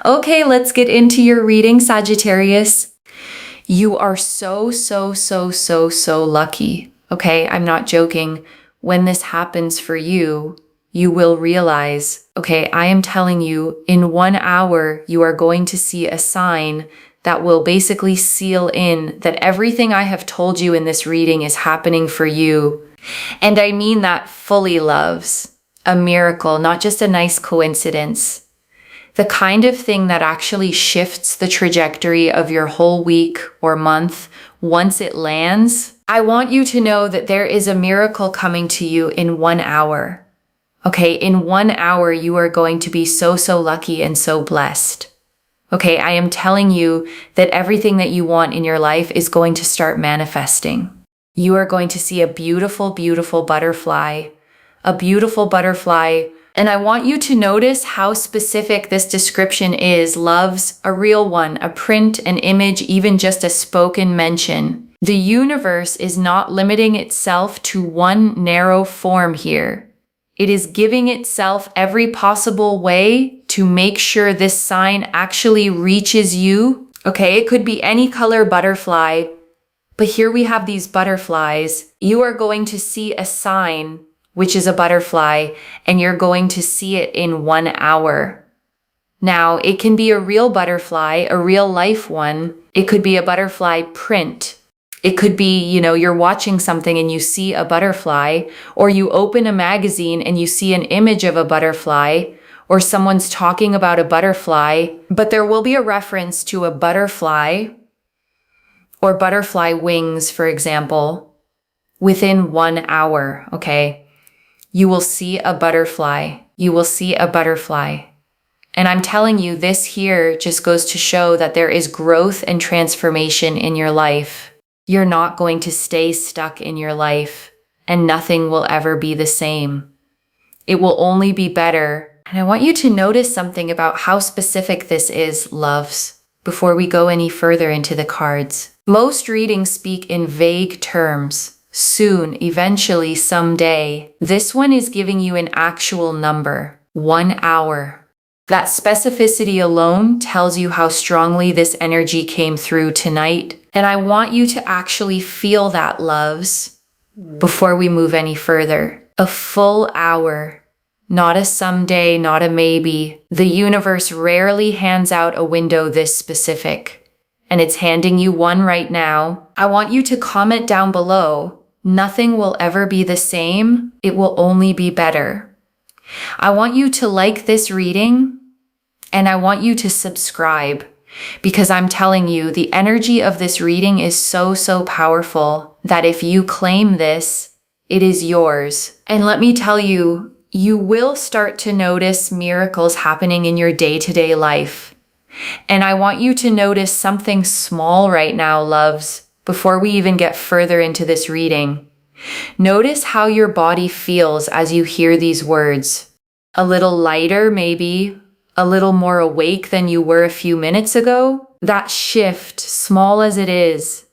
Okay, let's get into your reading, Sagittarius. You are so lucky. Okay, I'm not joking. When this happens for you, you will realize, okay, I am telling you, in 1 hour, you are going to see a sign that will basically seal in that everything I have told you in this reading is happening for you. And I mean that fully, loves. A miracle, not just a nice coincidence. The kind of thing that actually shifts the trajectory of your whole week or month once it lands. I want you to know that there is a miracle coming to you in 1 hour. Okay, in 1 hour, you are going to be so lucky and so blessed. Okay, I am telling you that everything that you want in your life is going to start manifesting. You are going to see a beautiful butterfly. A beautiful butterfly. And I want you to notice how specific this description is, loves, a real one, a print, an image, even just a spoken mention. The universe is not limiting itself to one narrow form here. It is giving itself every possible way to make sure this sign actually reaches you. Okay, it could be any color butterfly, but here we have these butterflies. You are going to see a sign, which is a butterfly, and you're going to see it in 1 hour. Now, it can be a real butterfly, a real life one. It could be a butterfly print. It could be, you're watching something and you see a butterfly, or you open a magazine and you see an image of a butterfly, or someone's talking about a butterfly, but there will be a reference to a butterfly or butterfly wings, for example, within 1 hour, okay? You will see a butterfly. You will see a butterfly. And I'm telling you, this here just goes to show that there is growth and transformation in your life. You're not going to stay stuck in your life, and nothing will ever be the same. It will only be better. And I want you to notice something about how specific this is, loves, before we go any further into the cards. Most readings speak in vague terms. Soon, eventually, someday. This one is giving you an actual number. 1 hour. That specificity alone tells you how strongly this energy came through tonight. And I want you to actually feel that, loves, before we move any further. A full hour. Not a someday, not a maybe. The universe rarely hands out a window this specific. And it's handing you one right now. I want you to comment down below. Nothing will ever be the same. It will only be better. I want you to like this reading, and I want you to subscribe, because I'm telling you, the energy of this reading is so powerful that if you claim this, it is yours. And let me tell you, you will start to notice miracles happening in your day-to-day life. And I want you to notice something small right now, loves, before we even get further into this reading. Notice how your body feels as you hear these words. A little lighter, maybe. A little more awake than you were a few minutes ago. That shift, small as it is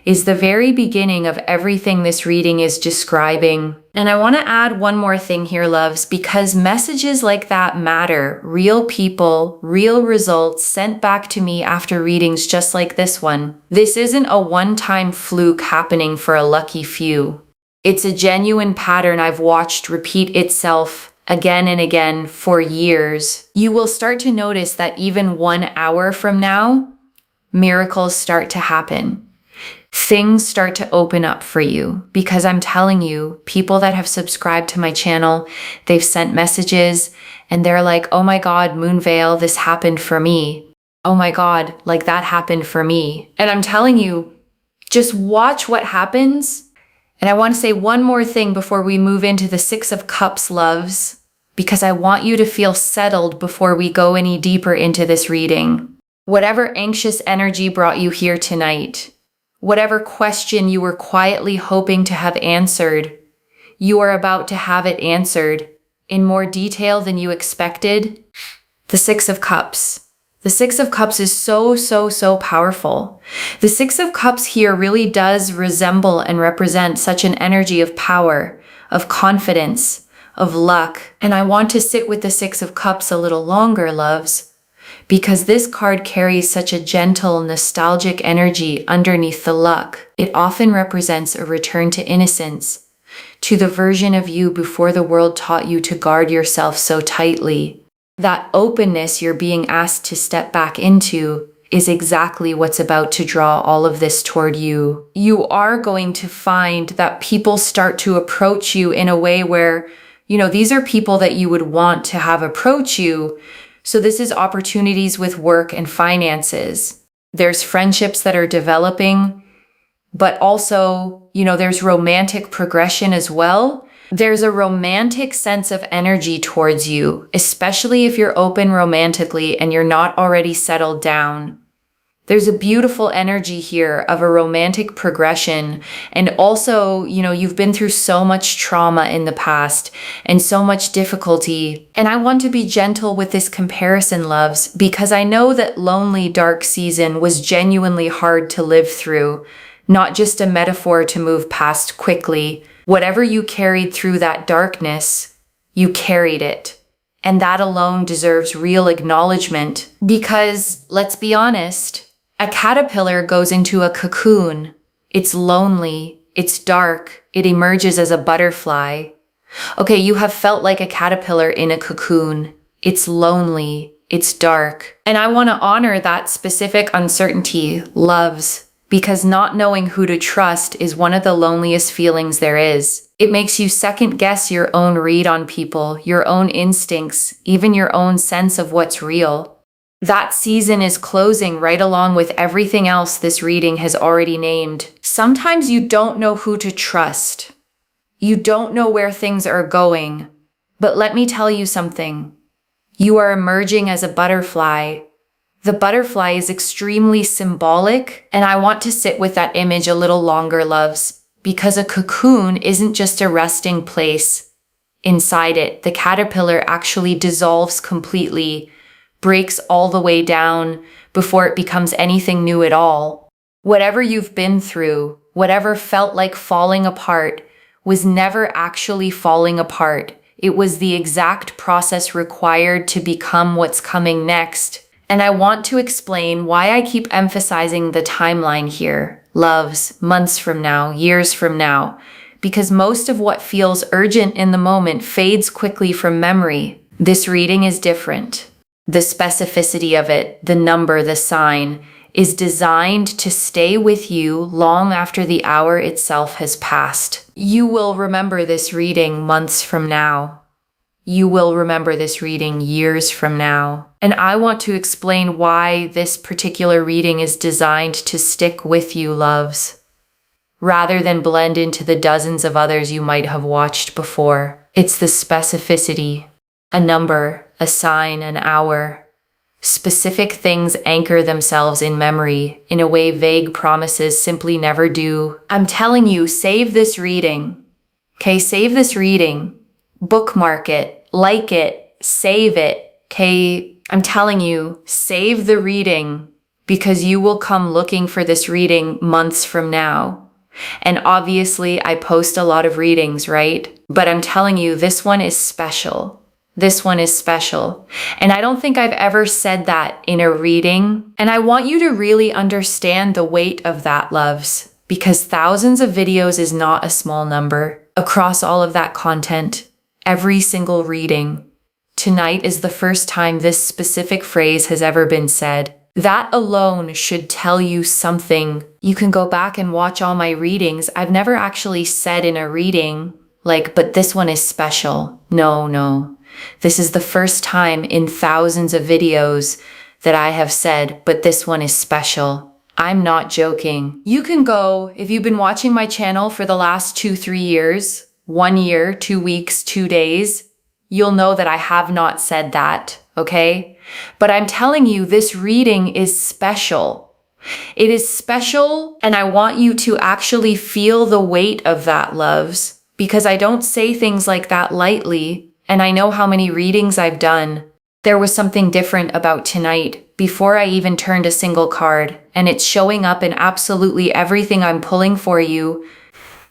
the very beginning of everything this reading is describing. And I want to add one more thing here, loves, because messages like that matter. Real people, real results sent back to me after readings just like this one. This isn't a one-time fluke happening for a lucky few. It's a genuine pattern I've watched repeat itself again and again for years. You will start to notice that even 1 hour from now, miracles start to happen. Things start to open up for you, because I'm telling you, people that have subscribed to my channel, they've sent messages and they're like, oh my God, Moonveil, this happened for me. Oh my God, like that happened for me. And I'm telling you, just watch what happens. And I want to say one more thing before we move into the 6 of Cups, loves, because I want you to feel settled before we go any deeper into this reading. Whatever anxious energy brought you here tonight, whatever question you were quietly hoping to have answered, you are about to have it answered in more detail than you expected. The 6 of Cups. The 6 of Cups is so powerful. The 6 of Cups here really does resemble and represent such an energy of power, of confidence, of luck. And I want to sit with the 6 of Cups a little longer, loves, because this card carries such a gentle, nostalgic energy underneath the luck. It often represents a return to innocence, to the version of you before the world taught you to guard yourself so tightly. That openness you're being asked to step back into is exactly what's about to draw all of this toward you. You are going to find that people start to approach you in a way where, these are people that you would want to have approach you. So this is opportunities with work and finances. There's friendships that are developing, but also, there's romantic progression as well. There's a romantic sense of energy towards you, especially if you're open romantically and you're not already settled down. There's a beautiful energy here of a romantic progression. And also, you've been through so much trauma in the past and so much difficulty. And I want to be gentle with this comparison, loves, because I know that lonely, dark season was genuinely hard to live through, not just a metaphor to move past quickly. Whatever you carried through that darkness, you carried it. And that alone deserves real acknowledgement because, let's be honest, a caterpillar goes into a cocoon. It's lonely. It's dark. It emerges as a butterfly. Okay, you have felt like a caterpillar in a cocoon. It's lonely. It's dark. And I want to honor that specific uncertainty, loves, because not knowing who to trust is one of the loneliest feelings there is. It makes you second guess your own read on people, your own instincts, even your own sense of what's real. That season is closing right along with everything else this reading has already named. Sometimes you don't know who to trust. You don't know where things are going. But let me tell you something. You are emerging as a butterfly. The butterfly is extremely symbolic, and I want to sit with that image a little longer, loves, because a cocoon isn't just a resting place. Inside it, the caterpillar actually dissolves completely, breaks all the way down before it becomes anything new at all. Whatever you've been through, whatever felt like falling apart, was never actually falling apart. It was the exact process required to become what's coming next. And I want to explain why I keep emphasizing the timeline here. Loves, months from now, years from now, because most of what feels urgent in the moment fades quickly from memory. This reading is different. The specificity of it, the number, the sign, is designed to stay with you long after the hour itself has passed. You will remember this reading months from now. You will remember this reading years from now. And I want to explain why this particular reading is designed to stick with you, loves, rather than blend into the dozens of others you might have watched before. It's the specificity. A number, a sign, an hour. Specific things anchor themselves in memory in a way vague promises simply never do. I'm telling you, save this reading. Okay, save this reading. Bookmark it, like it, save it. Okay, I'm telling you, save the reading because you will come looking for this reading months from now. And obviously, I post a lot of readings, right? But I'm telling you, this one is special. This one is special. And I don't think I've ever said that in a reading. And I want you to really understand the weight of that, loves, because thousands of videos is not a small number. Across all of that content, every single reading, tonight is the first time this specific phrase has ever been said. That alone should tell you something. You can go back and watch all my readings. I've never actually said in a reading, but this one is special. No. This is the first time in thousands of videos that I have said, but this one is special. I'm not joking. You can go, if you've been watching my channel for the last 2-3 years, 1 year, 2 weeks, 2 days, you'll know that I have not said that, okay? But I'm telling you, this reading is special. It is special, and I want you to actually feel the weight of that, loves, because I don't say things like that lightly. And I know how many readings I've done. There was something different about tonight before I even turned a single card, and it's showing up in absolutely everything I'm pulling for you.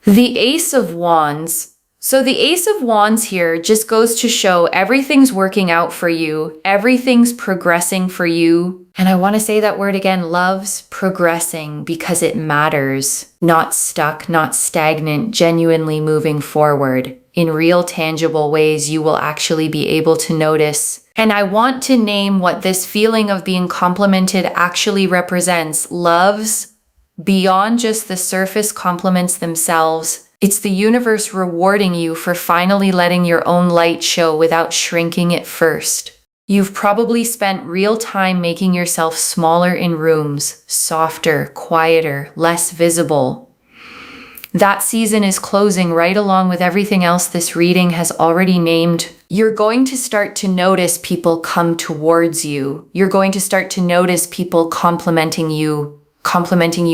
The Ace of Wands. So the Ace of Wands here just goes to show everything's working out for you. Everything's progressing for you. And I want to say that word again, love's progressing because it matters. Not stuck, not stagnant, genuinely moving forward. In real tangible ways, you will actually be able to notice. And I want to name what this feeling of being complimented actually represents. Love's beyond just the surface compliments themselves. It's the universe rewarding you for finally letting your own light show without shrinking it first. You've probably spent real time making yourself smaller in rooms, softer, quieter, less visible. That season is closing right along with everything else this reading has already named. You're going to start to notice people come towards you. You're going to start to notice people complimenting you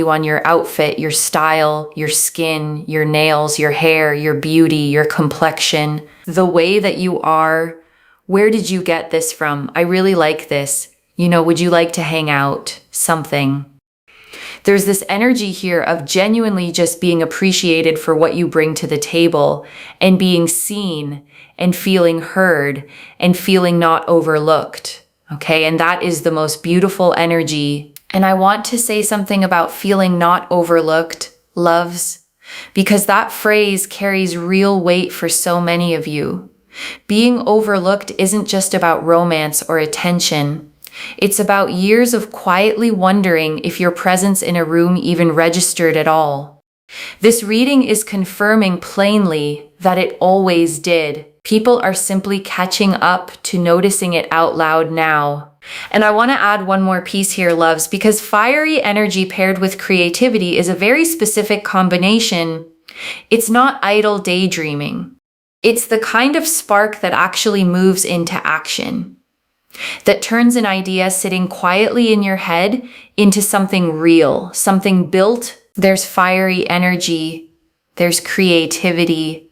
on your outfit, your style, your skin, your nails, your hair, your beauty, your complexion, the way that you are. Where did you get this from? I really like this. Would you like to hang out? Something. There's this energy here of genuinely just being appreciated for what you bring to the table and being seen and feeling heard and feeling not overlooked. Okay, and that is the most beautiful energy. And I want to say something about feeling not overlooked, loves, because that phrase carries real weight for so many of you. Being overlooked isn't just about romance or attention. It's about years of quietly wondering if your presence in a room even registered at all. This reading is confirming plainly that it always did. People are simply catching up to noticing it out loud now. And I want to add one more piece here, loves, because fiery energy paired with creativity is a very specific combination. It's not idle daydreaming. It's the kind of spark that actually moves into action, that turns an idea sitting quietly in your head into something real, something built. There's fiery energy. There's creativity.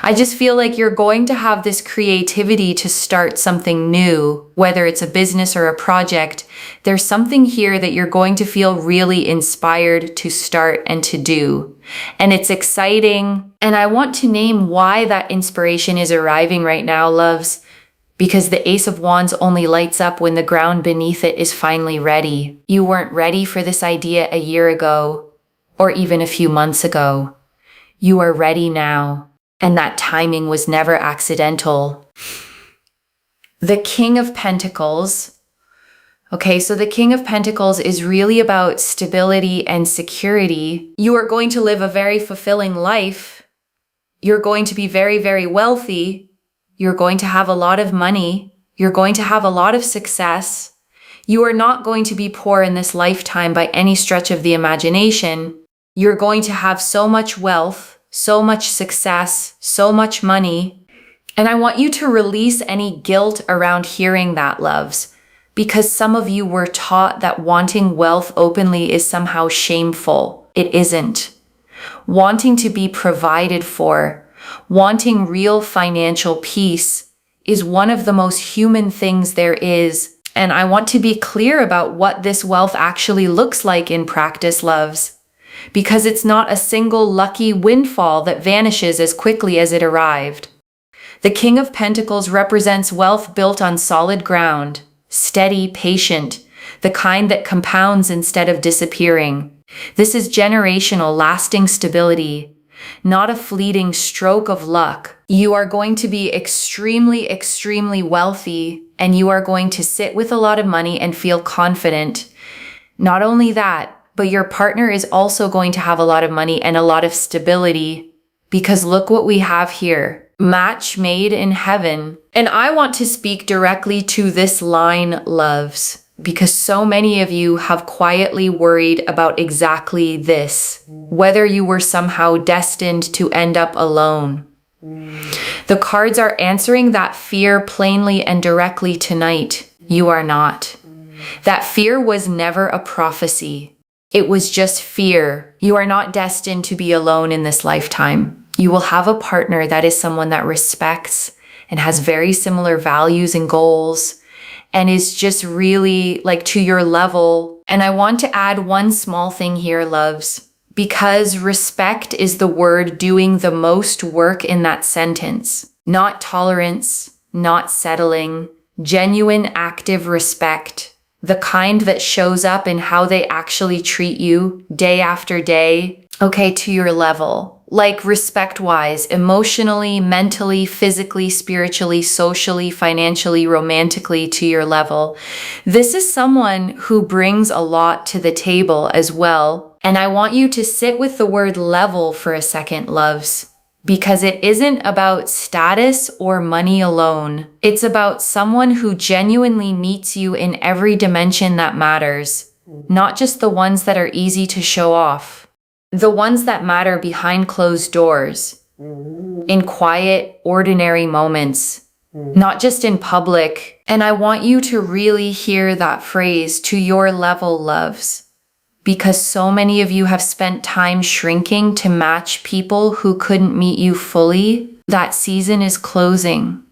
I just feel like you're going to have this creativity to start something new, whether it's a business or a project. There's something here that you're going to feel really inspired to start and to do. And it's exciting. And I want to name why that inspiration is arriving right now, loves, because the Ace of Wands only lights up when the ground beneath it is finally ready. You weren't ready for this idea a year ago, or even a few months ago. You are ready now. And that timing was never accidental. The King of Pentacles. Okay, so the King of Pentacles is really about stability and security. You are going to live a very fulfilling life. You're going to be very, very wealthy. You're going to have a lot of money. You're going to have a lot of success. You are not going to be poor in this lifetime by any stretch of the imagination. You're going to have so much wealth, so much success, so much money. And I want you to release any guilt around hearing that, loves, because some of you were taught that wanting wealth openly is somehow shameful. It isn't. Wanting to be provided for, wanting real financial peace is one of the most human things there is. And I want to be clear about what this wealth actually looks like in practice, loves. Because it's not a single lucky windfall that vanishes as quickly as it arrived. The King of Pentacles represents wealth built on solid ground, steady, patient, the kind that compounds instead of disappearing. This is generational, lasting stability, not a fleeting stroke of luck. You are going to be extremely, extremely wealthy, and you are going to sit with a lot of money and feel confident. Not only that, but your partner is also going to have a lot of money and a lot of stability, because look what we have here. Match made in heaven. And I want to speak directly to this line, loves, because so many of you have quietly worried about exactly this, whether you were somehow destined to end up alone. The cards are answering that fear plainly and directly tonight. You are not. That fear was never a prophecy. It was just fear. You are not destined to be alone in this lifetime. You will have a partner that is someone that respects and has very similar values and goals and is just really like to your level. And I want to add one small thing here, loves, because respect is the word doing the most work in that sentence. Not tolerance, not settling, genuine active respect. The kind that shows up in how they actually treat you day after day, okay, to your level. Like respect-wise, emotionally, mentally, physically, spiritually, socially, financially, romantically to your level. This is someone who brings a lot to the table as well. And I want you to sit with the word level for a second, loves, because it isn't about status or money alone. It's about someone who genuinely meets you in every dimension that matters, not just the ones that are easy to show off. The ones that matter behind closed doors, in quiet, ordinary moments, not just in public. And I want you to really hear that phrase, to your level, loves, because so many of you have spent time shrinking to match people who couldn't meet you fully. That season is closing.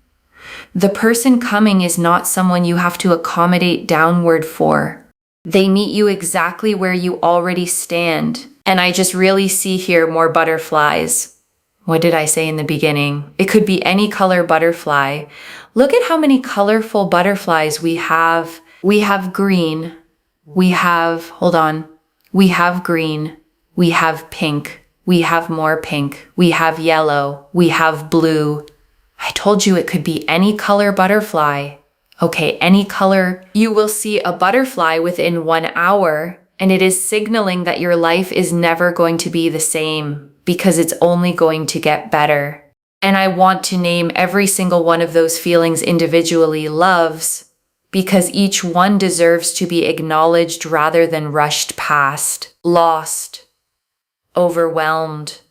The person coming is not someone you have to accommodate downward for. They meet you exactly where you already stand. And I just really see here more butterflies. What did I say in the beginning? It could be any color butterfly. Look at how many colorful butterflies we have. We have green. We have, hold on. We have green. We have pink. We have more pink. We have yellow. We have blue. I told you it could be any color butterfly. Okay, any color. You will see a butterfly within 1 hour. And it is signaling that your life is never going to be the same because it's only going to get better. And I want to name every single one of those feelings individually, loves, because each one deserves to be acknowledged rather than rushed past. Lost, overwhelmed,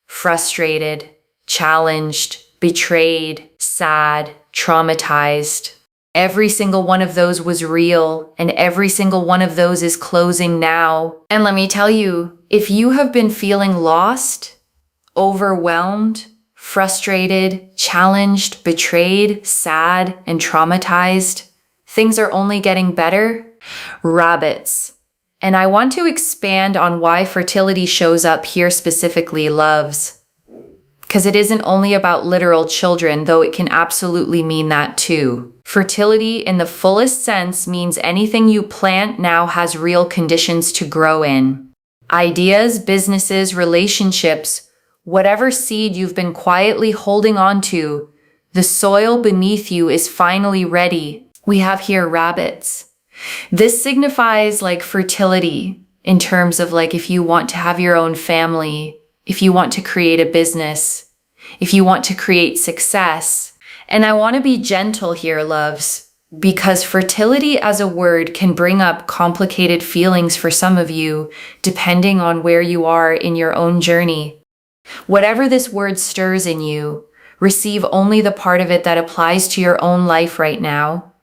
frustrated, challenged, betrayed, sad, traumatized. Every single one of those was real, and every single one of those is closing now. And let me tell you, if you have been feeling lost, overwhelmed, frustrated, challenged, betrayed, sad, and traumatized, things are only getting better. Rabbits. And I want to expand on why fertility shows up here specifically, loves. Because it isn't only about literal children, though it can absolutely mean that too. Fertility in the fullest sense means anything you plant now has real conditions to grow in. Ideas, businesses, relationships, whatever seed you've been quietly holding on to, the soil beneath you is finally ready. We have here rabbits. This signifies like fertility in terms of like if you want to have your own family, if you want to create a business, if you want to create success. And I want to be gentle here, loves, because fertility as a word can bring up complicated feelings for some of you, depending on where you are in your own journey. Whatever this word stirs in you, receive only the part of it that applies to your own life right now,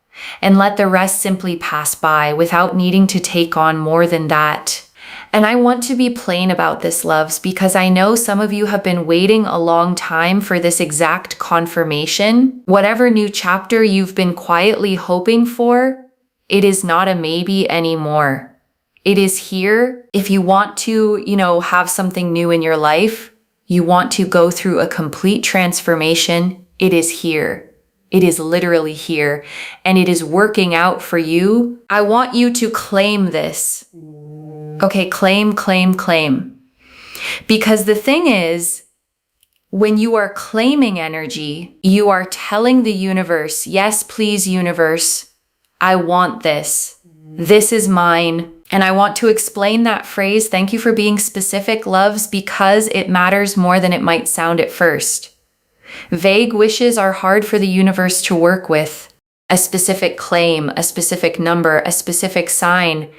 and let the rest simply pass by without needing to take on more than that. And I want to be plain about this, loves, because I know some of you have been waiting a long time for this exact confirmation. Whatever new chapter you've been quietly hoping for, it is not a maybe anymore. It is here. If you want to, have something new in your life, you want to go through a complete transformation, it is here. It is literally here, and it is working out for you. I want you to claim this. Okay, claim. Because the thing is, when you are claiming energy, you are telling the universe, yes, please, universe, I want this. This is mine. And I want to explain that phrase. Thank you for being specific, loves, because it matters more than it might sound at first. Vague wishes are hard for the universe to work with. A specific claim, a specific number, a specific sign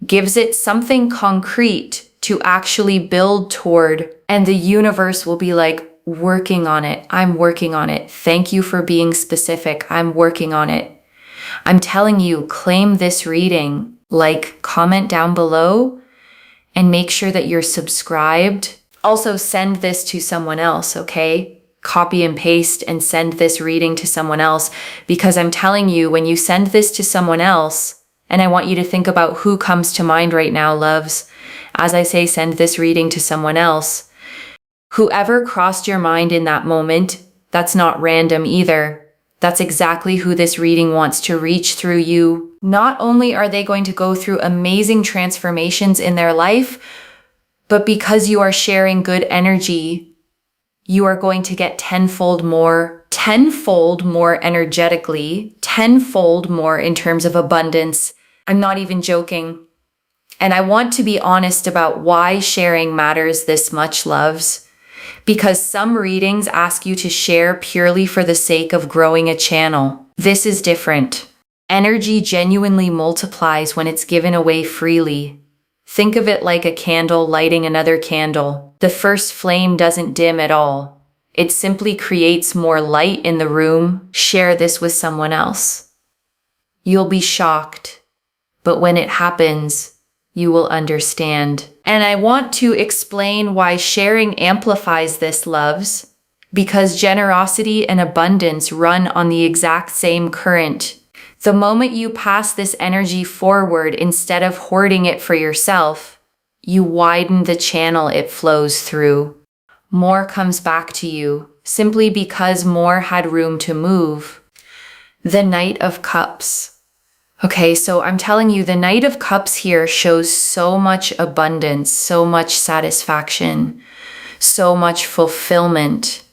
gives it something concrete to actually build toward, and the universe will be like, working on it. I'm working on it. Thank you for being specific. I'm working on it. I'm telling you, claim this reading. Like, comment down below, and make sure that you're subscribed. Also, send this to someone else, okay? Copy and paste and send this reading to someone else, because I'm telling you, when you send this to someone else, And I want you to think about who comes to mind right now, loves. As I say, send this reading to someone else. Whoever crossed your mind in that moment, that's not random either. That's exactly who this reading wants to reach through you. Not only are they going to go through amazing transformations in their life, but because you are sharing good energy, you are going to get tenfold more energetically, tenfold more in terms of abundance. I'm not even joking. And I want to be honest about why sharing matters this much, loves. Because some readings ask you to share purely for the sake of growing a channel. This is different. Energy genuinely multiplies when it's given away freely. Think of it like a candle lighting another candle. The first flame doesn't dim at all. It simply creates more light in the room. Share this with someone else. You'll be shocked, but when it happens, you will understand. And I want to explain why sharing amplifies this, loves, because generosity and abundance run on the exact same current. The moment you pass this energy forward instead of hoarding it for yourself, you widen the channel it flows through. More comes back to you simply because more had room to move. The Knight of Cups. Okay, so I'm telling you, the Knight of Cups here shows so much abundance, so much satisfaction, so much fulfillment.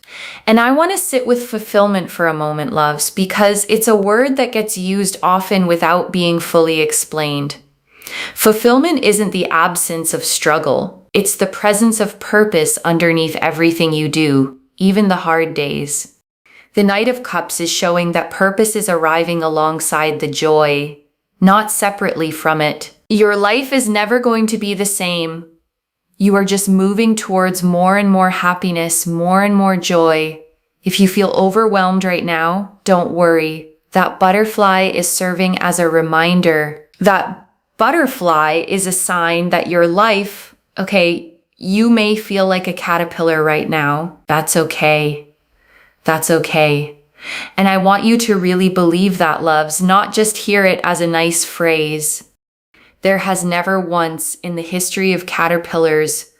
And I want to sit with fulfillment for a moment, loves, because it's a word that gets used often without being fully explained. Fulfillment isn't the absence of struggle. It's the presence of purpose underneath everything you do, even the hard days. The Knight of Cups is showing that purpose is arriving alongside the joy, not separately from it. Your life is never going to be the same. You are just moving towards more and more happiness, more and more joy. If you feel overwhelmed right now, don't worry. That butterfly is serving as a reminder. That butterfly is a sign that your life, okay, you may feel like a caterpillar right now. That's okay. That's okay. And I want you to really believe that, loves, not just hear it as a nice phrase. There has never once in the history of caterpillars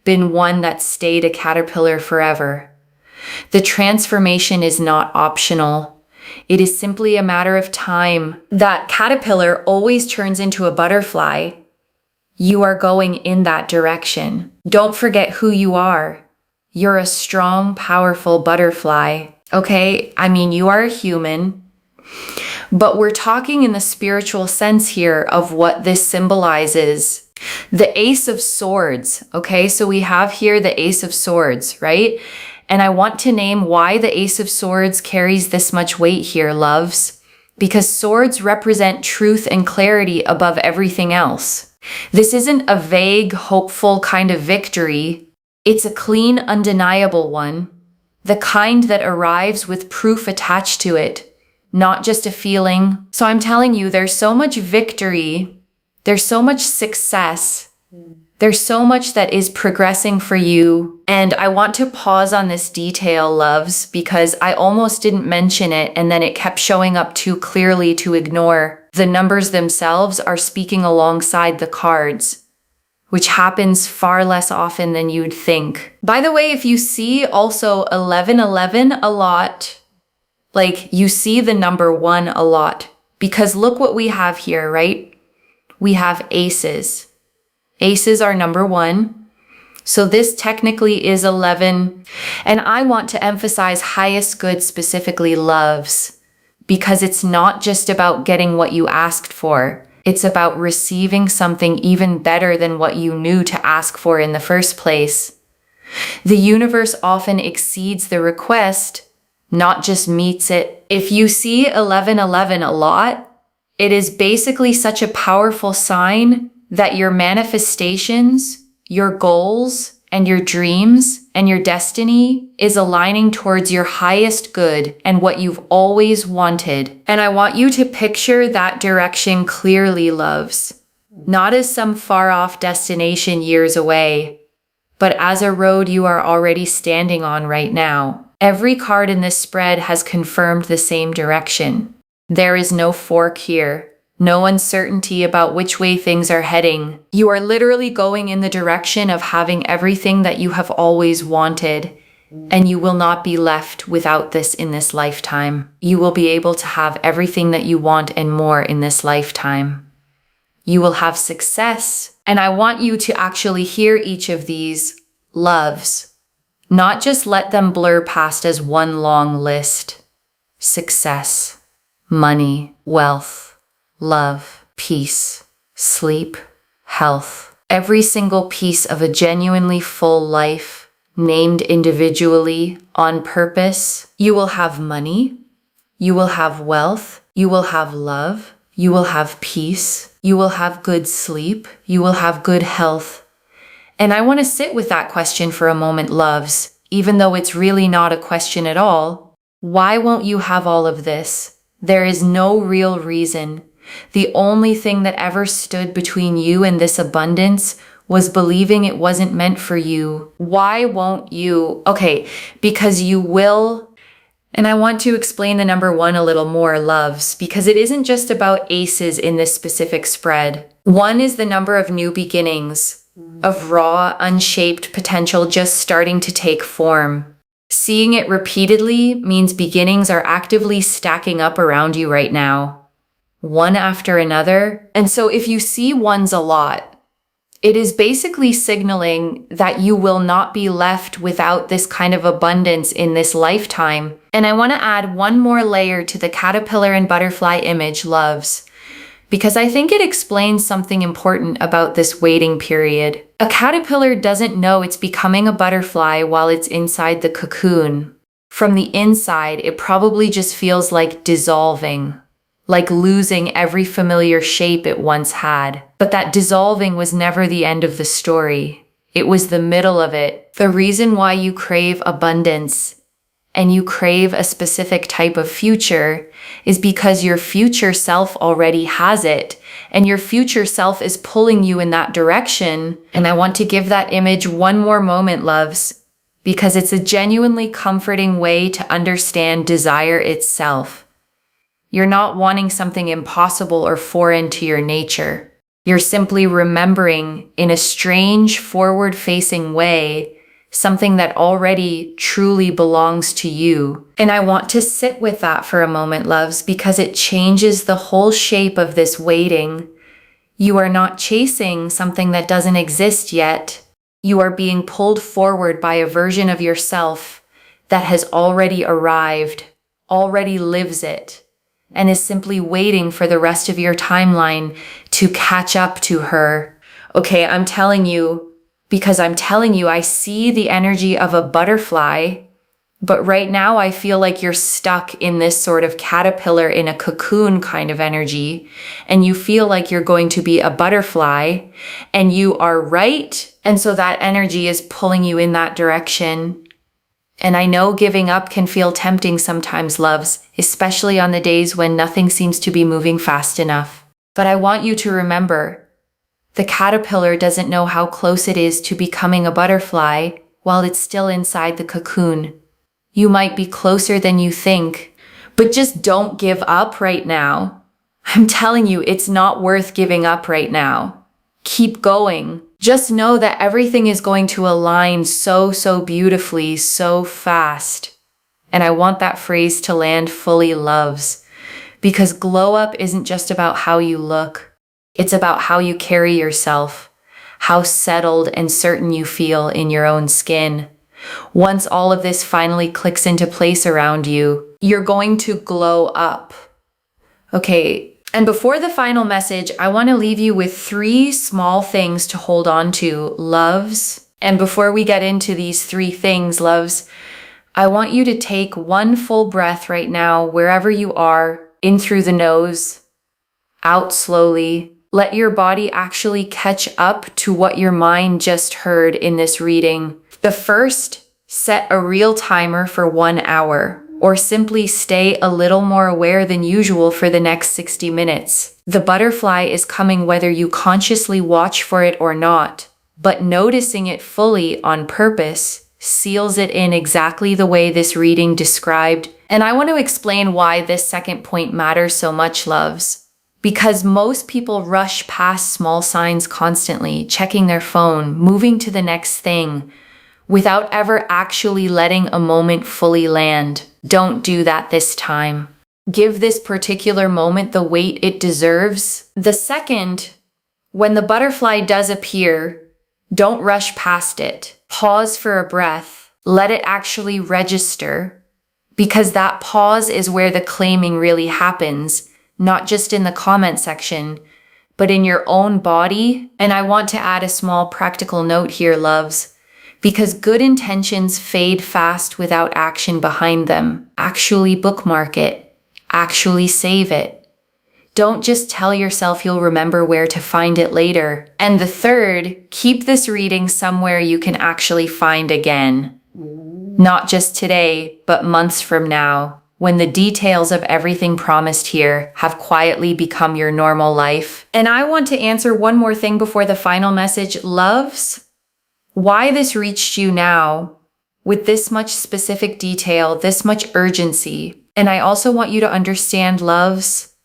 been one that stayed a caterpillar forever. The transformation is not optional. It is simply a matter of time. That caterpillar always turns into a butterfly. You are going in that direction. Don't forget who you are. You're a strong, powerful butterfly. Okay, I mean, you are a human, but we're talking in the spiritual sense here of what this symbolizes. The Ace of Swords, okay? So we have here the Ace of Swords, right? And I want to name why the Ace of Swords carries this much weight here, loves, because swords represent truth and clarity above everything else. This isn't a vague, hopeful kind of victory. It's a clean, undeniable one. The kind that arrives with proof attached to it, not just a feeling. So I'm telling you, there's so much victory, there's so much success, there's so much that is progressing for you. And I want to pause on this detail, loves, because I almost didn't mention it and then it kept showing up too clearly to ignore. The numbers themselves are speaking alongside the cards, which happens far less often than you'd think. By the way, if you see also 1111 a lot, like you see the number 1 a lot, because look what we have here, right? We have aces. Aces are number 1. So this technically is 11. And I want to emphasize highest good, specifically, loves, because it's not just about getting what you asked for. It's about receiving something even better than what you knew to ask for in the first place. The universe often exceeds the request, not just meets it. If you see 1111 a lot, it is basically such a powerful sign that your manifestations, your goals, and your dreams and your destiny is aligning towards your highest good and what you've always wanted. And I want you to picture that direction clearly, loves, not as some far off destination years away, but as a road you are already standing on right now. Every card in this spread has confirmed the same direction. There is no fork here. no uncertainty about which way things are heading. You are literally going in the direction of having everything that you have always wanted, and you will not be left without this in this lifetime. You will be able to have everything that you want and more in this lifetime. You will have success, and I want you to actually hear each of these loves, not just let them blur past as one long list. Success, money, wealth, love, peace, sleep, health. Every single piece of a genuinely full life, named individually, on purpose. You will have money, you will have wealth, you will have love, you will have peace, you will have good sleep, you will have good health. And I want to sit with that question for a moment, loves, even though it's really not a question at all. Why won't you have all of this? There is no real reason. The only thing that ever stood between you and this abundance was believing it wasn't meant for you. Why won't you? Okay, because you will. And I want to explain the number 1 a little more, loves, because it isn't just about aces in this specific spread. 1 is the number of new beginnings, of raw, unshaped potential just starting to take form. Seeing it repeatedly means beginnings are actively stacking up around you right now, one after another. And so if you see ones a lot, it is basically signaling that you will not be left without this kind of abundance in this lifetime. And I want to add one more layer to the caterpillar and butterfly image, loves, because I think it explains something important about this waiting period. A caterpillar doesn't know it's becoming a butterfly while it's inside the cocoon. From the inside, it probably just feels like dissolving, like losing every familiar shape it once had. But that dissolving was never the end of the story. It was the middle of it. The reason why you crave abundance and you crave a specific type of future is because your future self already has it, and your future self is pulling you in that direction. And I want to give that image one more moment, loves, because it's a genuinely comforting way to understand desire itself. You're not wanting something impossible or foreign to your nature. You're simply remembering, in a strange, forward-facing way, something that already truly belongs to you. And I want to sit with that for a moment, loves, because it changes the whole shape of this waiting. You are not chasing something that doesn't exist yet. You are being pulled forward by a version of yourself that has already arrived, already lives it, and is simply waiting for the rest of your timeline to catch up to her. Okay, I'm telling you, because I'm telling you, I see the energy of a butterfly, but right now I feel like you're stuck in this sort of caterpillar in a cocoon kind of energy, and you feel like you're going to be a butterfly, and you are right. And so that energy is pulling you in that direction. And I know giving up can feel tempting sometimes, loves, especially on the days when nothing seems to be moving fast enough. But I want you to remember, the caterpillar doesn't know how close it is to becoming a butterfly while it's still inside the cocoon. You might be closer than you think, but just don't give up right now. I'm telling you, it's not worth giving up right now. Keep going. Just know that everything is going to align so beautifully, so fast. And I want that phrase to land fully, loves, because glow up isn't just about how you look. It's about how you carry yourself, how settled and certain you feel in your own skin. Once all of this finally clicks into place around you, you're going to glow up. Okay, and before the final message, I want to leave you with 3 small things to hold on to, loves. And before we get into these 3 things, loves, I want you to take one full breath right now, wherever you are, in through the nose, out slowly. Let your body actually catch up to what your mind just heard in this reading. The first, set a real timer for 1 hour, or simply stay a little more aware than usual for the next 60 minutes. The butterfly is coming whether you consciously watch for it or not, but noticing it fully on purpose seals it in exactly the way this reading described. And I want to explain why this second point matters so much, loves. Because most people rush past small signs constantly, checking their phone, moving to the next thing, without ever actually letting a moment fully land. Don't do that this time. Give this particular moment the weight it deserves. The second, when the butterfly does appear, don't rush past it. Pause for a breath. Let it actually register, because that pause is where the claiming really happens, not just in the comment section, but in your own body. And I want to add a small practical note here, loves, because good intentions fade fast without action behind them. Actually bookmark it. Actually save it. Don't just tell yourself you'll remember where to find it later. And the third, keep this reading somewhere you can actually find again. Not just today, but months from now, when the details of everything promised here have quietly become your normal life. And I want to answer one more thing before the final message, loves. Why this reached you now, with this much specific detail, this much urgency. And I also want you to understand, loves,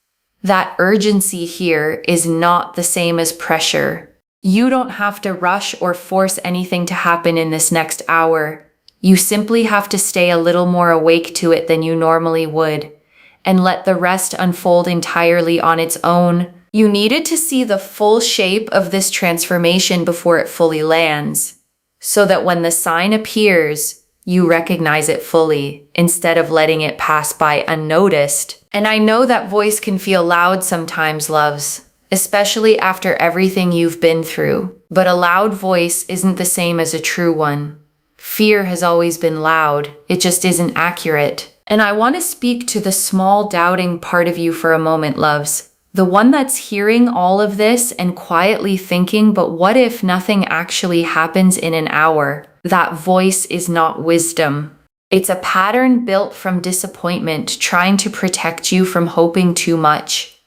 that urgency here is not the same as pressure. You don't have to rush or force anything to happen in this next hour. You simply have to stay a little more awake to it than you normally would, and let the rest unfold entirely on its own. You needed to see the full shape of this transformation before it fully lands, so that when the sign appears, you recognize it fully, instead of letting it pass by unnoticed. And I know that voice can feel loud sometimes, loves, especially after everything you've been through. But a loud voice isn't the same as a true one. Fear has always been loud, it just isn't accurate. And I want to speak to the small doubting part of you for a moment, loves. The one that's hearing all of this and quietly thinking, but what if nothing actually happens in an hour? That voice is not wisdom. It's a pattern built from disappointment, trying to protect you from hoping too much.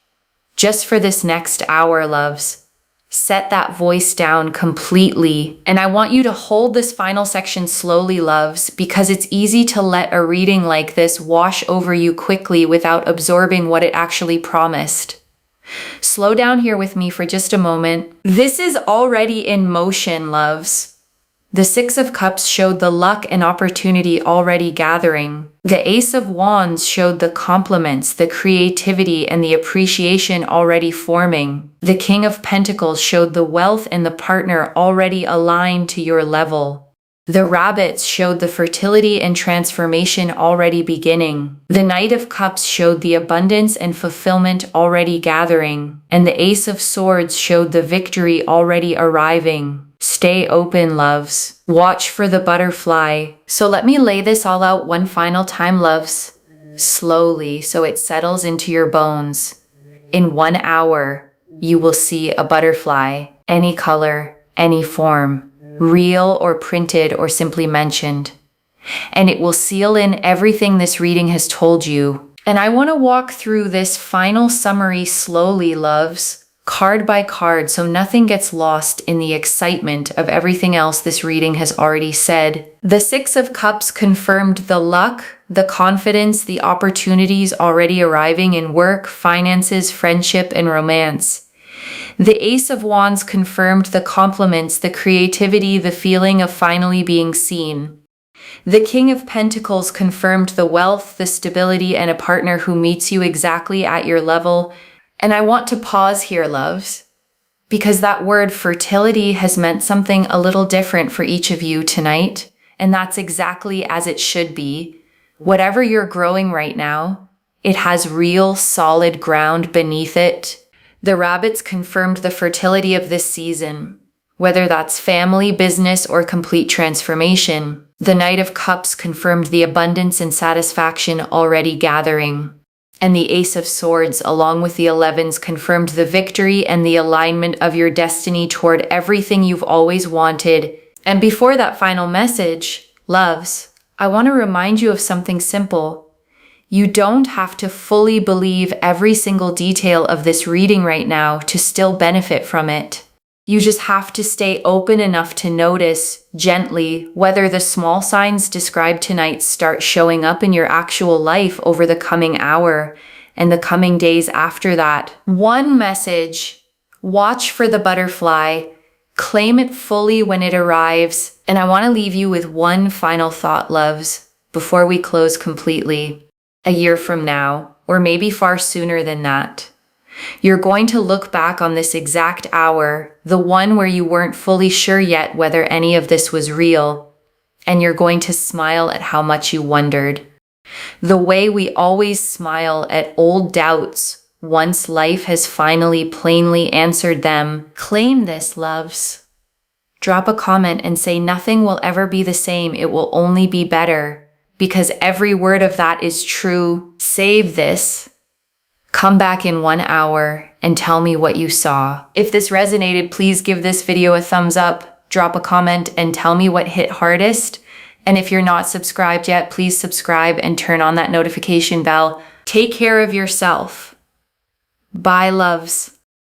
Just for this next hour, loves, set that voice down completely. And I want you to hold this final section slowly, loves, because it's easy to let a reading like this wash over you quickly without absorbing what it actually promised. Slow down here with me for just a moment. This is already in motion, loves. The Six of Cups showed the luck and opportunity already gathering. The Ace of Wands showed the compliments, the creativity, and the appreciation already forming. The King of Pentacles showed the wealth and the partner already aligned to your level. The Rabbits showed the fertility and transformation already beginning. The Knight of Cups showed the abundance and fulfillment already gathering. And the Ace of Swords showed the victory already arriving. Stay open, loves. Watch for the butterfly. So let me lay this all out one final time, loves. Slowly, so it settles into your bones. In 1 hour, you will see a butterfly. Any color, any form. Real or printed or simply mentioned. And it will seal in everything this reading has told you. And I want to walk through this final summary slowly, loves, card by card, so nothing gets lost in the excitement of everything else this reading has already said. The Six of Cups confirmed the luck, the confidence, the opportunities already arriving in work, finances, friendship, and romance. The Ace of Wands confirmed the compliments, the creativity, the feeling of finally being seen. The King of Pentacles confirmed the wealth, the stability, and a partner who meets you exactly at your level. And I want to pause here, loves, because that word fertility has meant something a little different for each of you tonight. And that's exactly as it should be. Whatever you're growing right now, it has real, solid ground beneath it. The Rabbits confirmed the fertility of this season, whether that's family, business, or complete transformation. The Knight of Cups confirmed the abundance and satisfaction already gathering. And the Ace of Swords, along with the 11s, confirmed the victory and the alignment of your destiny toward everything you've always wanted. And before that final message, loves, I want to remind you of something simple. You don't have to fully believe every single detail of this reading right now to still benefit from it. You just have to stay open enough to notice, gently, whether the small signs described tonight start showing up in your actual life over the coming hour. and the coming days after that. One message: watch for the butterfly, claim it fully when it arrives. And I want to leave you with one final thought, loves, before we close completely. A year from now, or maybe far sooner than that, you're going to look back on this exact hour, the one where you weren't fully sure yet whether any of this was real, and you're going to smile at how much you wondered. The way we always smile at old doubts once life has finally plainly answered them. Claim this, loves. Drop a comment and say nothing will ever be the same. It will only be better, because every word of that is true. Save this. Come back in 1 hour and tell me what you saw. If this resonated, please give this video a thumbs up, drop a comment, and tell me what hit hardest. And if you're not subscribed yet, please subscribe and turn on that notification bell. Take care of yourself. Bye, loves.